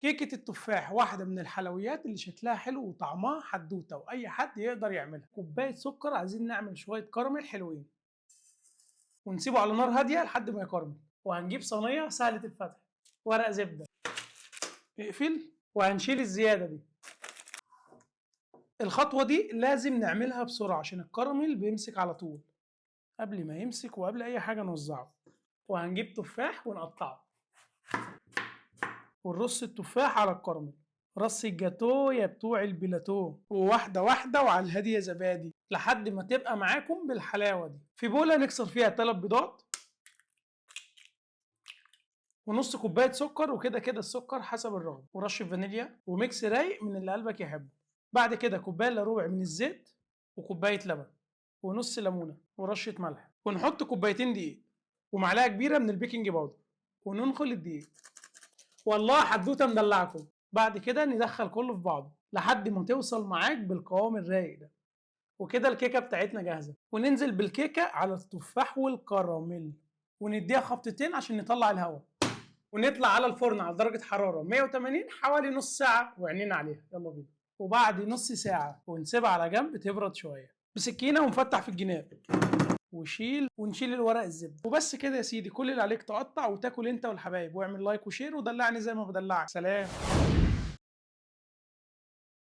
كيكة التفاح واحدة من الحلويات اللي شكلها حلو وطعمها حدوتة وأي حد يقدر يعملها. كوباية سكر، عايزين نعمل شوية كراميل حلوين ونسيبه على نار هادية لحد ما يكرمل. وهنجيب صينية سهلة الفتح، ورق زبدة، اقفل، وهنشيل الزيادة دي. الخطوة دي لازم نعملها بسرعة عشان الكراميل بيمسك على طول. قبل ما يمسك وقبل أي حاجة نوزعه. وهنجيب تفاح ونقطعه ونرص التفاح على الكراميل، رص الجاتو يا بتوع البلاتو، وواحدة واحدة وعلى الهادي يا زبادي لحد ما تبقى معاكم بالحلاوة دي. في بولة نكسر فيها 3 بيضات ونص كوباية سكر، وكده كده السكر حسب الرغبة، ورش فانيليا وميكس رايق من اللي قلبك يحبه. بعد كده كوباية الا ربع من الزيت وكوباية لبن ونص ليمونة ورشة ملح، ونحط كوبايتين دقيق ومعلقة كبيرة من البيكنج باودر وننخل الدقيق. والله حدوته مدلعكم. بعد كده ندخل كله في بعضه لحد ما توصل معاك بالقوام الرايق ده. وكده الكيكه بتاعتنا جاهزه، وننزل بالكيكه على التفاح والكراميل ونديها خبطتين عشان نطلع الهواء، ونطلع على الفرن على درجه حراره 180 حوالي نص ساعه وعينينا عليها. يلا بينا. وبعد نص ساعه ونسيبها على جنب تبرد شويه بسكينه ونفتح في الجناب ونشيل الورق الزبده. وبس كده يا سيدي، كل اللي عليك تقطع وتاكل انت والحبايب، واعمل لايك وشير ودلعني زي ما بدلعك. سلام.